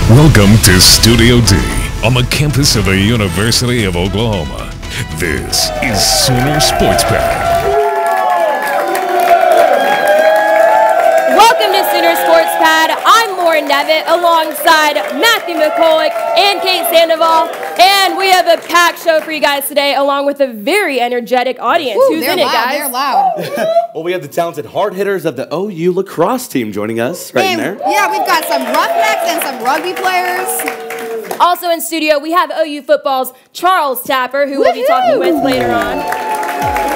Welcome to Studio D on the campus of the University of Oklahoma. This is Sooner Sports Pad. Welcome to Sooner Sports Pad. I'm Nevitt alongside Matthew McCullock and Kate Sandoval. And we have a packed show for you guys today, along with a very energetic audience. Ooh, Who's in it, guys? They're loud. Well, we have the talented hard hitters of the OU lacrosse team joining us right there. Yeah, we've got some roughnecks and some rugby players. Also in studio, we have OU football's Charles Tapper, who we'll be talking with later on.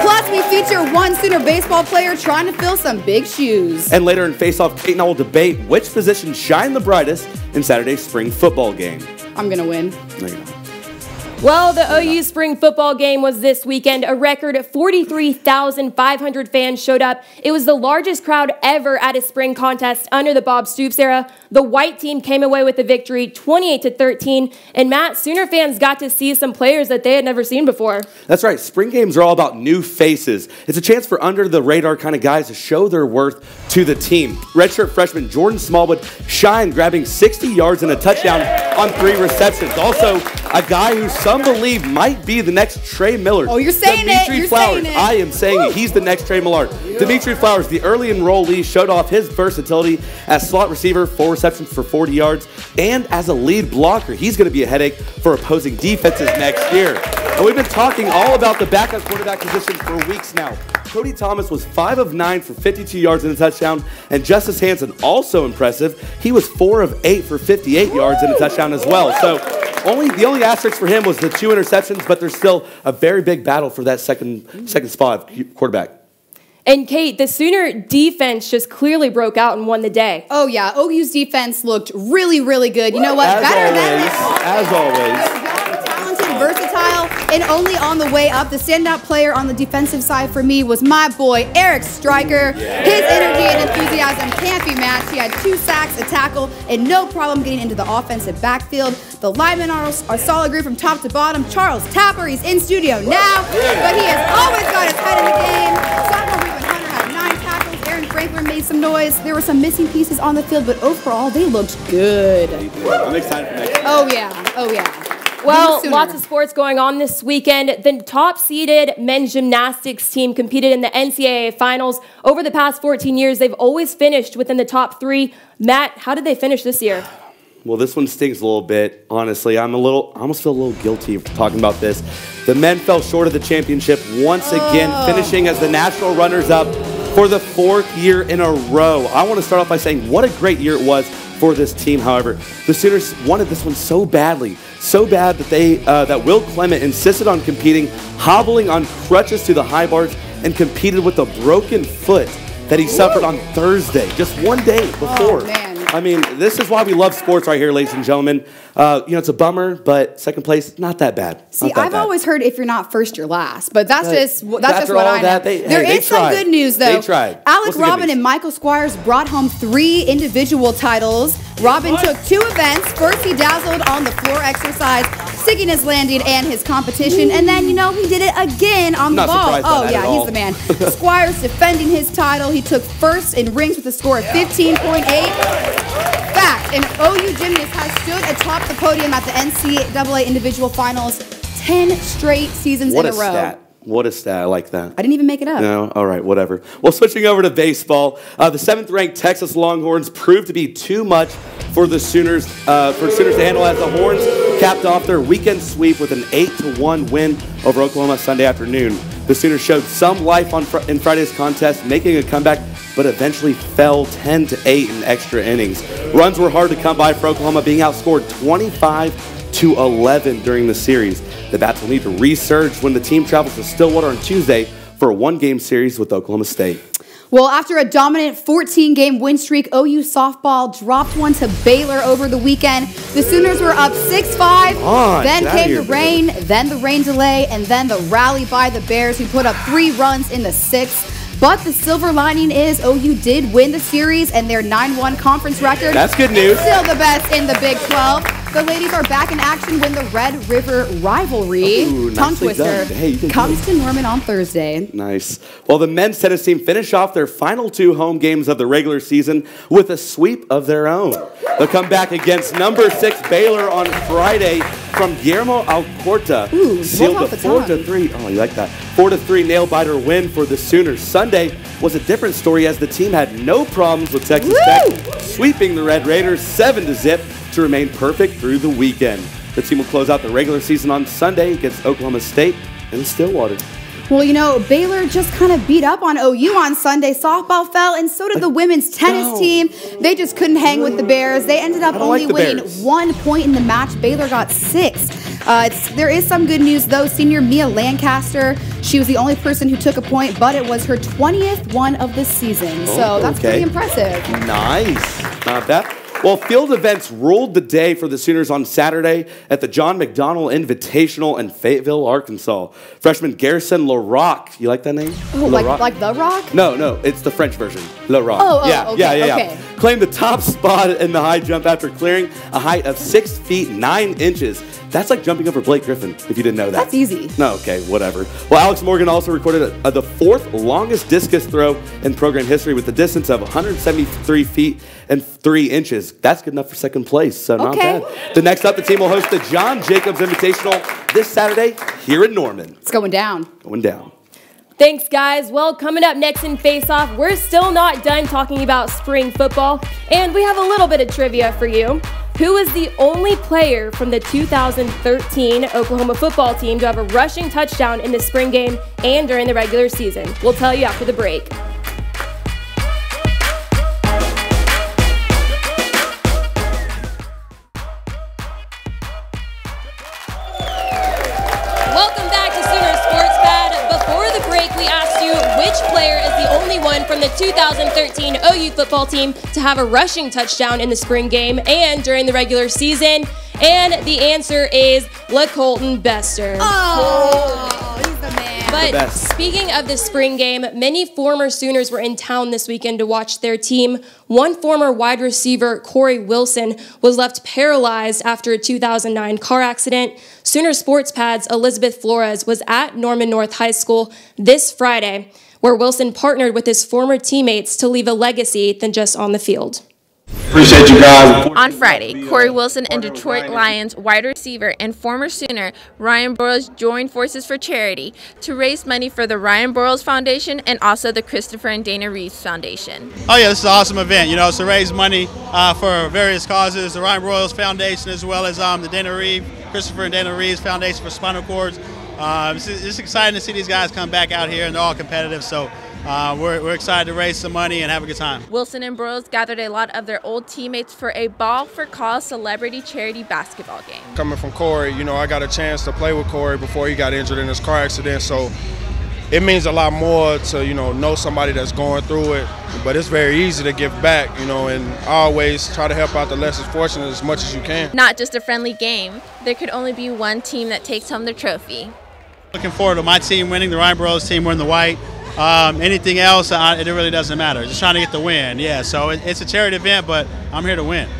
Plus, we feature one Sooner baseball player trying to fill some big shoes. And later in Face-Off, Kate and I will debate which position shined the brightest in Saturday's spring football game. I'm going to win. No, you're not. Well, the OU spring football game was this weekend. A record 43,500 fans showed up. It was the largest crowd ever at a spring contest under the Bob Stoops era. The white team came away with the victory, 28-13. And Matt, Sooner fans got to see some players that they had never seen before. That's right. Spring games are all about new faces. It's a chance for under-the-radar kind of guys to show their worth to the team. Redshirt freshman Jordan Smallwood shined, grabbing 60 yards and a touchdown on 3 receptions. Also, a guy who some believe might be the next Trey Millard. Oh, you're saying Dimitri it. Flowers. Saying it. I am saying it. He's the next Trey Millard. Yeah. Dimitri Flowers, the early enrollee, showed off his versatility as slot receiver, 4 receptions for 40 yards, and as a lead blocker. He's going to be a headache for opposing defenses next year. And we've been talking all about the backup quarterback position for weeks now. Cody Thomas was 5 of 9 for 52 yards and a touchdown, and Justice Hansen, also impressive. He was 4 of 8 for 58 yards and a touchdown as well. So the only asterisk for him was the 2 interceptions, but there's still a very big battle for that second spot of quarterback. And Kate, the Sooner defense just clearly broke out and won the day. Oh, yeah. OU's defense looked really, really good. You know what? As always. Talented, versatile, and only on the way up. The standout player on the defensive side for me was my boy, Eric Stryker. Yeah. His energy and enthusiasm can't be matched. He had 2 sacks, a tackle, and no problem getting into the offensive backfield. The linemen are a solid group from top to bottom. Charles Tapper, he's in studio now, but he has always got his head in the game. Sophomore Ruben Hunter had 9 tackles. Aaron Franklin made some noise. There were some missing pieces on the field, but overall, they looked good. I'm excited for next year. Oh, yeah. Oh, yeah. Well, lots of sports going on this weekend. The top-seeded men's gymnastics team competed in the NCAA finals. Over the past 14 years, they've always finished within the top 3. Matt, how did they finish this year? Well, this one stings a little bit, honestly. I almost feel a little guilty for talking about this. The men fell short of the championship once again, finishing as the national runners-up for the 4th year in a row. I want to start off by saying what a great year it was for this team. However, the Sooners wanted this one so badly, so bad that that Will Clement insisted on competing, hobbling on crutches to the high bars, and competed with a broken foot that he suffered on Thursday, just one day before. Oh, man. I mean, this is why we love sports right here, ladies and gentlemen. It's a bummer, but second place, not that bad. See, I've always heard if you're not first, you're last, but that's just what I know. There is some good news, though. They tried. Alec Robin and Michael Squires brought home 3 individual titles. Robin took 2 events. First, he dazzled on the floor exercise, sticking his landing and his competition, and then, he did it again on the ball. Oh, yeah, he's the man. Squires defending his title. He took first in rings with a score of 15.8. Fact, an OU gymnast has stood atop the podium at the NCAA individual finals 10 straight seasons in a row. Stat. What a stat. I like that. I didn't even make it up. No? All right, whatever. Well, switching over to baseball, the 7th-ranked Texas Longhorns proved to be too much for the Sooners to handle as the Horns capped off their weekend sweep with an 8-1 win over Oklahoma Sunday afternoon. The Sooners showed some life in Friday's contest, making a comeback, but eventually fell 10-8 in extra innings. Runs were hard to come by for Oklahoma, being outscored 25-11 during the series. The Bats will need to resurge when the team travels to Stillwater on Tuesday for a 1-game series with Oklahoma State. Well, after a dominant 14-game win streak, OU softball dropped one to Baylor over the weekend. The Sooners were up 6-5. Then came the rain, then the rain delay, and then the rally by the Bears, who put up 3 runs in the 6th. But the silver lining is OU did win the series, and their 9-1 conference record. That's good news. Still the best in the Big 12. The ladies are back in action when the Red River rivalry, tongue twister, comes to Norman on Thursday. Nice. Well, the men's tennis team finished off their final 2 home games of the regular season with a sweep of their own. They'll come back against number 6 Baylor on Friday from Guillermo Alcorta. Sealed a 4-3. Oh, you like that? 4-3 nail-biter win for the Sooners. Sunday was a different story as the team had no problems with Texas Tech, sweeping the Red Raiders 7-0 to remain perfect through the weekend. The team will close out the regular season on Sunday against Oklahoma State in Stillwater. Well, you know, Baylor just kind of beat up on OU on Sunday. Softball fell, and so did the women's tennis team. They just couldn't hang with the Bears. They ended up only winning 1 point in the match. Baylor got 6. There is some good news, though. Senior Mia Lancaster, she was the only person who took a point, but it was her 20th one of the season. So that's pretty impressive. Nice. Not bad. Well, field events ruled the day for the Sooners on Saturday at the John McDonnell Invitational in Fayetteville, Arkansas. Freshman Garrison LaRock, you like that name? Oh, like The Rock? No, it's the French version. LaRock. Okay. Claimed the top spot in the high jump after clearing a height of 6 feet 9 inches. That's like jumping over Blake Griffin, if you didn't know that. That's easy. No, okay, whatever. Well, Alex Morgan also recorded the 4th longest discus throw in program history with a distance of 173 feet and 3 inches. That's good enough for 2nd place, so not bad. The next up, the team will host the John Jacobs Invitational this Saturday here in Norman. It's going down. Going down. Thanks, guys. Well, coming up next in Face Off, we're still not done talking about spring football, and we have a little bit of trivia for you. Who is the only player from the 2013 Oklahoma football team to have a rushing touchdown in the spring game and during the regular season? We'll tell you after the break. Welcome back to Sooner Sports Pad. Before the break, we asked you which player is the only one from the 2013 OU football team to have a rushing touchdown in the spring game and during the regular season. And the answer is LaColton Bester. Oh, he's the man. But speaking of the spring game, many former Sooners were in town this weekend to watch their team. One former wide receiver, Corey Wilson, was left paralyzed after a 2009 car accident. Sooner Sports Pad's Elizabeth Flores was at Norman North High School this Friday, where Wilson partnered with his former teammates to leave a legacy than just on the field. Appreciate you guys. On Friday, Corey Wilson and Detroit Lions wide receiver and former Sooner Ryan Broyles joined forces for charity to raise money for the Ryan Broyles Foundation and also the Christopher and Dana Reeves Foundation. Oh yeah, this is an awesome event, to raise money for various causes, the Ryan Broyles Foundation as well as the Dana Reeves, Christopher and Dana Reeves Foundation for spinal cords. It's exciting to see these guys come back out here, and they're all competitive, so we're excited to raise some money and have a good time. Wilson and Broyles gathered a lot of their old teammates for a Ball for Cause celebrity charity basketball game. Coming from Corey, I got a chance to play with Corey before he got injured in his car accident, so it means a lot more to, know somebody that's going through it, but it's very easy to give back, and always try to help out the less fortunate as much as you can. Not just a friendly game, there could only be one team that takes home the trophy. Looking forward to my team winning, the Ryan Broyles team wearing the white. Anything else, it really doesn't matter. Just trying to get the win. Yeah, so it's a charity event, but I'm here to win.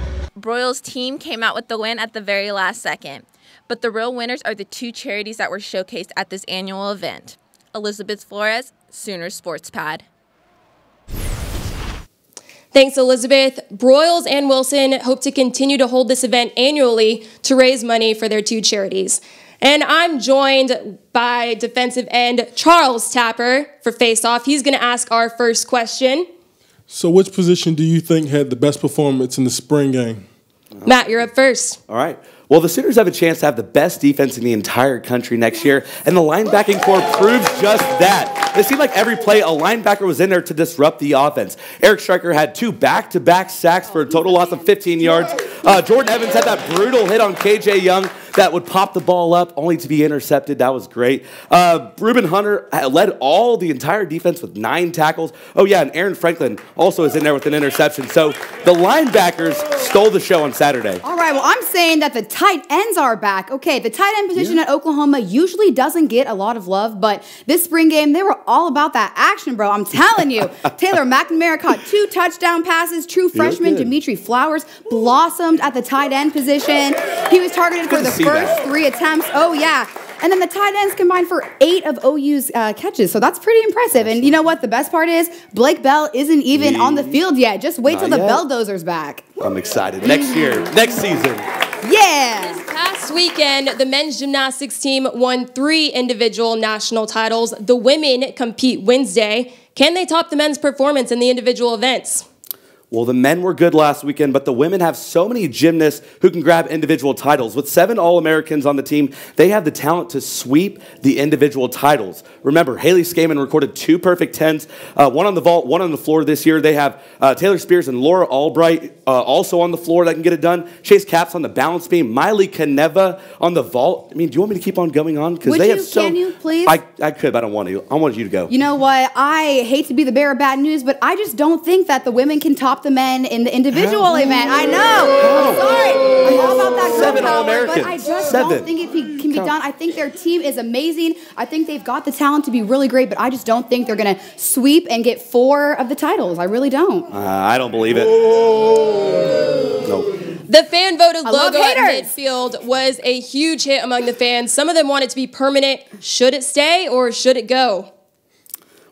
Broyles' team came out with the win at the very last second, but the real winners are the 2 charities that were showcased at this annual event. Elizabeth Flores, Sooner Sports Pad. Thanks, Elizabeth. Broyles and Wilson hope to continue to hold this event annually to raise money for their 2 charities. And I'm joined by defensive end Charles Tapper for Face Off. He's going to ask our first question. So which position do you think had the best performance in the spring game? Matt, you're up first. All right. Well, the Sooners have a chance to have the best defense in the entire country next year, and the linebacking core proves just that. It seemed like every play, a linebacker was in there to disrupt the offense. Eric Stryker had 2 back-to-back sacks for a total loss of 15 yards. Jordan Evans had that brutal hit on KJ Young that would pop the ball up only to be intercepted. That was great. Reuben Hunter led the entire defense with 9 tackles. Oh, yeah, and Aaron Franklin also is in there with an interception. So the linebackers stole the show on Saturday. All right, well, I'm saying that the tight ends are back. Okay, the tight end position at Oklahoma usually doesn't get a lot of love, but this spring game, they were all about that action, bro. I'm telling you. Taylor McNamara caught 2 touchdown passes. True freshman Dimitri Flowers blossomed at the tight end position. He was targeted for the first 3 attempts. Oh, yeah. And then the tight ends combined for 8 of OU's catches, so that's pretty impressive. And you know what? The best part is Blake Bell isn't even on the field yet. Just wait till the Belldozer's back. I'm excited. Next year, next season. Yeah. This past weekend, the men's gymnastics team won 3 individual national titles. The women compete Wednesday. Can they top the men's performance in the individual events? Well, the men were good last weekend, but the women have so many gymnasts who can grab individual titles. With 7 All-Americans on the team, they have the talent to sweep the individual titles. Remember, Haley Skaman recorded 2 perfect 10s, one on the vault, one on the floor this year. They have Taylor Spears and Laura Albright also on the floor that can get it done. Chase Capps on the balance beam. Miley Caneva on the vault. I mean, do you want me to keep on going on? Because they have so. Can you, please? I could, but I don't want to. I want you to go. You know what? I hate to be the bearer of bad news, but I just don't think that the women can top the men in the individual event. I know. I'm sorry. I'm all about that 7 power, All-Americans. but I just don't think it can be done. I think their team is amazing. I think they've got the talent to be really great, but I just don't think they're going to sweep and get 4 of the titles. I really don't. I don't believe it. Nope. The fan-voted logo at midfield was a huge hit among the fans. Some of them want it to be permanent. Should it stay or should it go?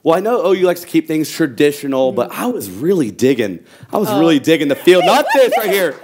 Well, I know OU likes to keep things traditional, but I was really digging. Really digging the field. Not this right here.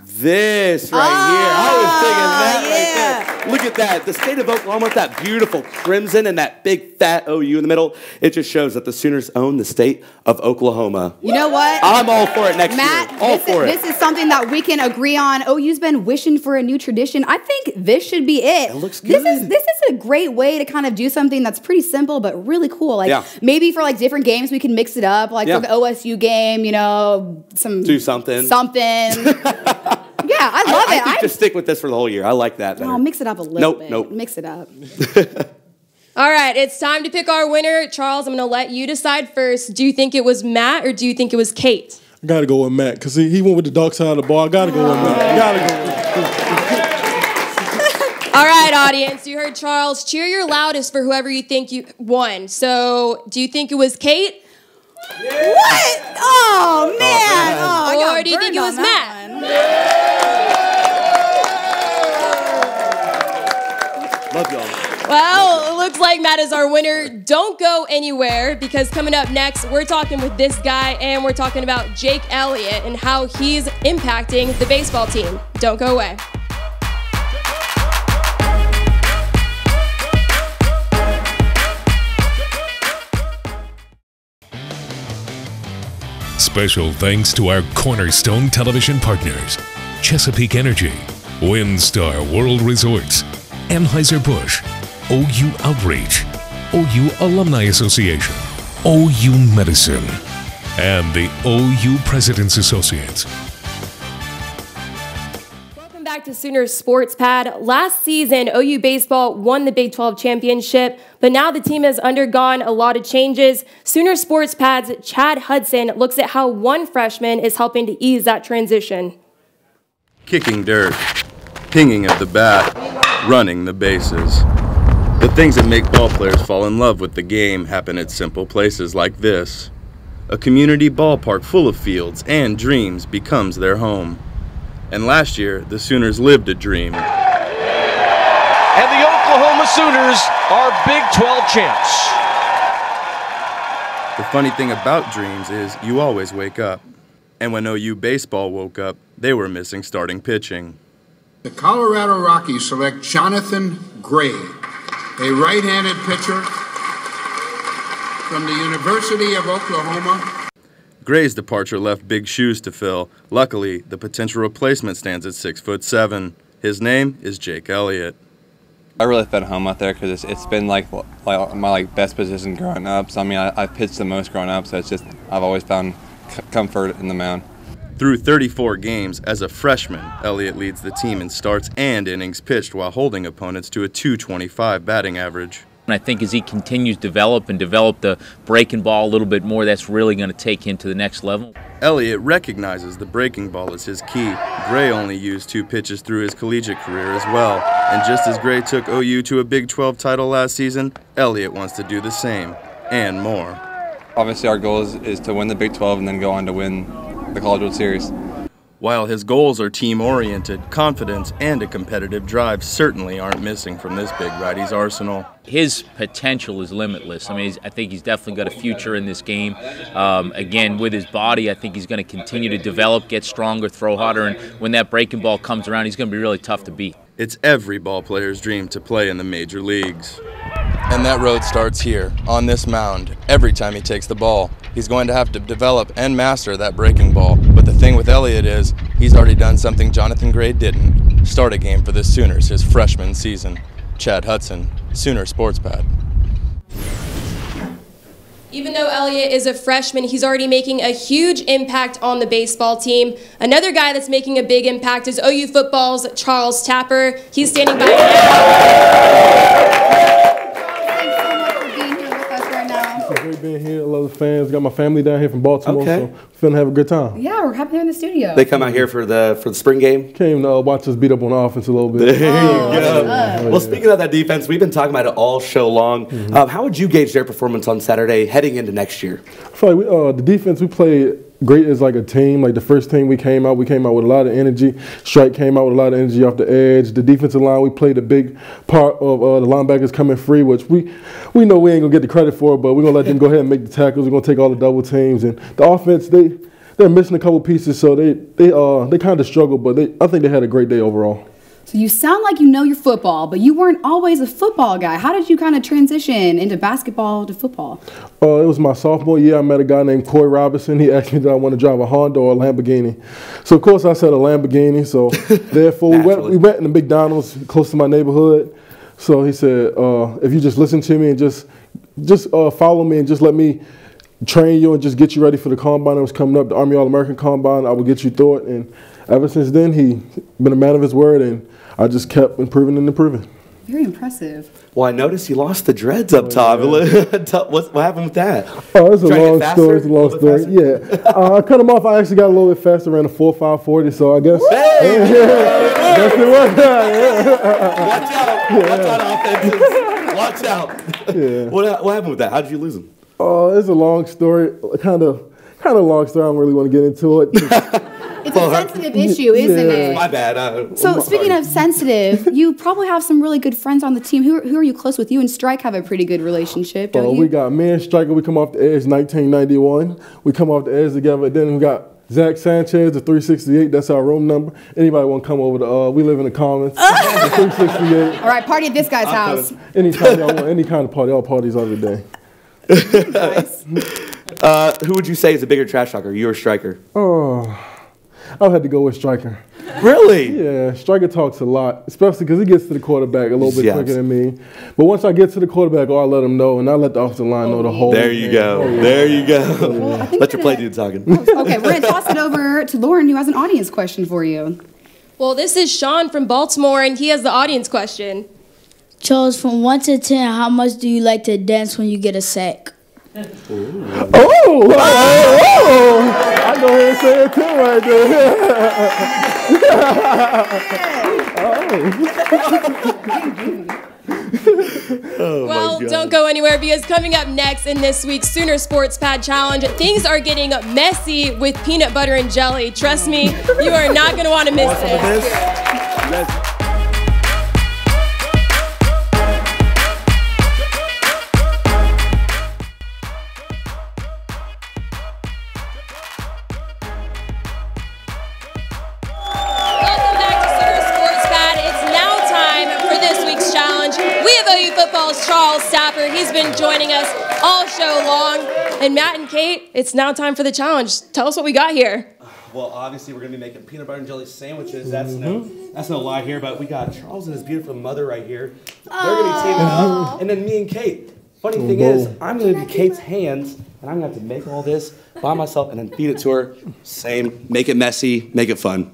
This right here. I was digging that right there. Look at that. The state of Oklahoma with that beautiful crimson and that big fat OU in the middle. It just shows that the Sooners own the state of Oklahoma. You know what? I'm all for it next year. All for it. This is something that we can agree on. OU's been wishing for a new tradition. I think this should be it. It looks good. This is a great way to kind of do something that's pretty simple but really cool. Like maybe for like different games we can mix it up. Like for the OSU game, you know, do something. Yeah, I love it. I think just stick with this for the whole year. I like that better. No, mix it up a little bit. Nope. Mix it up. All right, it's time to pick our winner. Charles, I'm going to let you decide first. Do you think it was Matt or do you think it was Kate? I got to go with Matt because he went with the dark side of the ball. I got to go with Matt. All right, audience, you heard Charles. Cheer your loudest for whoever you think you won. So do you think it was Kate? What? Oh, man. Or do you think it was Matt? Love y'all. Well, it looks like Matt is our winner. Don't go anywhere because coming up next, we're talking with this guy and we're talking about Jake Elliott and how he's impacting the baseball team. Don't go away. Special thanks to our cornerstone television partners, Chesapeake Energy, WinStar World Resorts, Anheuser-Busch, OU Outreach, OU Alumni Association, OU Medicine, and the OU President's Associates. Welcome back to Sooners Sports Pad. Last season, OU Baseball won the Big 12 championship, but now the team has undergone a lot of changes. Sooners Sports Pad's Chad Hudson looks at how one freshman is helping to ease that transition. Kicking dirt, pinging at the bat, running the bases. The things that make ball players fall in love with the game happen at simple places like this. A community ballpark full of fields and dreams becomes their home. And last year, the Sooners lived a dream. And the Oklahoma Sooners are Big 12 champs. The funny thing about dreams is you always wake up. And when OU baseball woke up, they were missing starting pitching. The Colorado Rockies select Jonathan Gray, a right-handed pitcher from the University of Oklahoma. Gray's departure left big shoes to fill. Luckily, the potential replacement stands at 6'7". His name is Jake Elliott. I really felt home out there because it's been like my best position growing up. So I mean, I pitched the most growing up, so it's just I've always found comfort in the mound. Through 34 games as a freshman, Elliott leads the team in starts and innings pitched while holding opponents to a .225 batting average. And I think as he continues to develop the breaking ball a little bit more, that's really going to take him to the next level. Elliott recognizes the breaking ball is his key. Gray only used 2 pitches through his collegiate career as well. And just as Gray took OU to a Big 12 title last season, Elliott wants to do the same and more. Obviously our goal is to win the Big 12 and then go on to win the College World Series. While his goals are team-oriented, confidence and a competitive drive certainly aren't missing from this big righty's arsenal. His potential is limitless. I mean, I think he's definitely got a future in this game. Again, with his body, I think he's going to continue to develop, get stronger, throw harder, and when that breaking ball comes around, he's going to be really tough to beat. It's every ball player's dream to play in the major leagues. And that road starts here, on this mound, every time he takes the ball. He's going to have to develop and master that breaking ball. But the thing with Elliott is, he's already done something Jonathan Gray didn't. Start a game for the Sooners his freshman season. Chad Hudson, Sooner Sports Pad. Even though Elliott is a freshman, he's already making a huge impact on the baseball team. Another guy that's making a big impact is OU football's Charles Tapper. He's standing by now. It's great being here. I love the fans. Got my family down here from Baltimore, so feeling have a good time. Yeah, we're happy they're in the studio. They come out here for the spring game? Came to watch us beat up on offense a little bit. There you go. Well, speaking of that defense, we've been talking about it all show long. How would you gauge their performance on Saturday heading into next year? I feel like the defense we played great as like a team. Like the first team we came out with a lot of energy. Strike came out with a lot of energy off the edge. The defensive line, we played a big part of the linebackers coming free, which we know we ain't gonna get the credit for, but we're gonna let them go ahead and make the tackles. We're gonna take all the double teams, and the offense they're missing a couple pieces, so they kind of struggled, but I think they had a great day overall. So you sound like you know your football, but you weren't always a football guy. How did you kind of transition into basketball to football? It was my sophomore year. I met a guy named Corey Robinson. He asked me did I want to drive a Honda or a Lamborghini. So, of course, I said a Lamborghini. So, therefore, we went in the McDonald's close to my neighborhood. So he said, if you just listen to me and just follow me and just let me train you and just get you ready for the combine that was coming up, the Army All-American Combine, I will get you through it. And ever since then, he's been a man of his word, and I just kept improving and improving. Very impressive. Well, I noticed you lost the dreads up top. What happened with that? Oh, it's a long story. It's a long story. Yeah. I cut them off. I actually got a little bit faster, ran a 4.540, so I guess. That's it worked out. Watch out. Yeah. What happened with that? How did you lose them? It's a long story. Kind of long story. I don't really want to get into it. It's a sensitive issue, isn't it? My bad. So speaking of sensitive, you probably have some really good friends on the team. Who are you close with? You and Strike have a pretty good relationship, don't you? We got me and Striker. We come off the edge 1991. We come off the edge together. Then we got Zach Sanchez, the 368. That's our room number. Anybody want to come over to? We live in the Commons. The 368. All right, party at this guy's house. Anytime y'all want any kind of party, all parties every day. Nice. Who would you say is a bigger trash talker, you or Striker? I had to go with Striker. Really? Yeah, Striker talks a lot, especially because he gets to the quarterback a little bit quicker than me. But once I get to the quarterback, I let him know, and I let the offensive line know the whole There you go. Yeah. There you go. Well, let your play dude talking. Okay, we're going to toss it over to Lauren, who has an audience question for you. Well, this is Sean from Baltimore, and he has the audience question. Charles, from 1 to 10, how much do you like to dance when you get a sack? I go ahead and say it too right there. Well, don't go anywhere, because coming up next in this week's Sooner Sports Pad Challenge, things are getting messy with peanut butter and jelly. Trust me, you are not going to want to miss this. Charles Tapper. He's been joining us all show long. And Matt and Kate, it's now time for the challenge. Tell us what we got here. Well, obviously, we're going to be making peanut butter and jelly sandwiches. That's no lie here, but we got Charles and his beautiful mother right here. They're going to be teaming up. And then me and Kate. Funny thing is, I'm going to be Kate's hands, and I'm going to have to make all this by myself and then feed it to her. Same. Make it messy. Make it fun.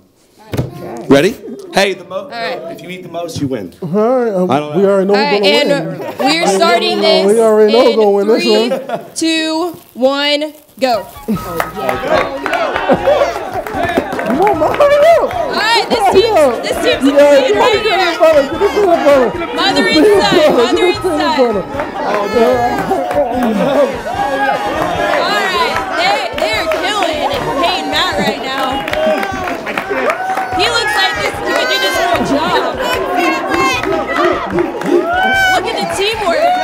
Okay. Ready? Hey, if you eat the most, you win. All right, I don't know. we already know who's And gonna win. we're starting this We already know who's gonna win this in one. 3, 2, 1, go. Come on, man, hurry up. All right, this team's in the lead right here. Mother inside. All right, they're killing Peyton Matt right now. He looks like he could do this for a job. Look at the teamwork.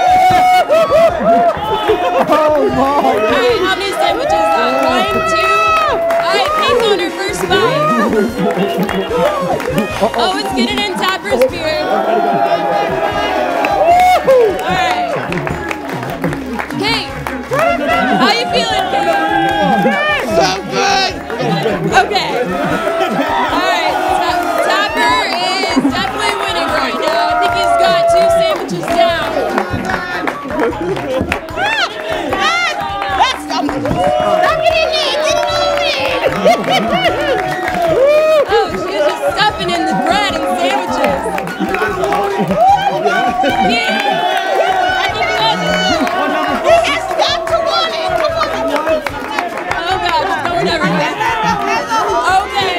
All right, how many sandwiches? 1, 2. All right, Peyton's on her first bite. Oh, it's getting in Tapper's beard. All right. Kate, how you feeling, Kate? So good. Okay. All right, Tapper is definitely winning right now. I think he's got 2 sandwiches down. Oh, she was just stuffing in the bread and sandwiches. He has got to want it. Come on. Oh, God, just throwing everything. Okay.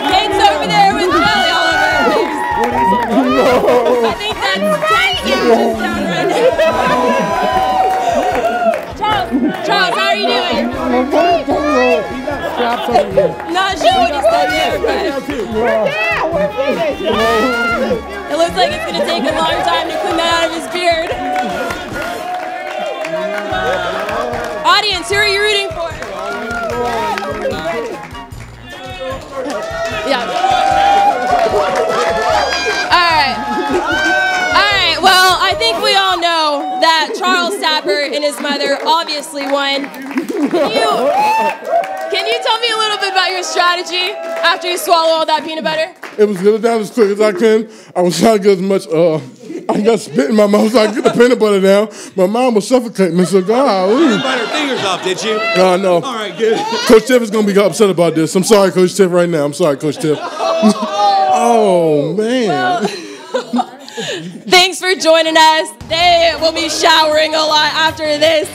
Kate's over there with jelly all over her face. I think that's 10 sandwiches down right now. Charles, how are you doing? Not sure what he said there, but it looks like it's going to take a long time to clean that out of his beard. Audience, who are you rooting for? Yeah. All right, well, I think we all know that Charles Tapper and his mother obviously won. Can you tell me a little bit about your strategy after you swallow all that peanut butter? It was good down as quick as I can. I was trying to get as much, I got spit in my mouth so I could get the peanut butter down. My mom was suffocating me, so God. You bite her fingers off, did you? God, no. All right, good. Coach Tiff is going to be upset about this. I'm sorry, Coach Tiff, right now. I'm sorry, Coach Tiff. Oh, man. Well, thanks for joining us. They will be showering a lot after this.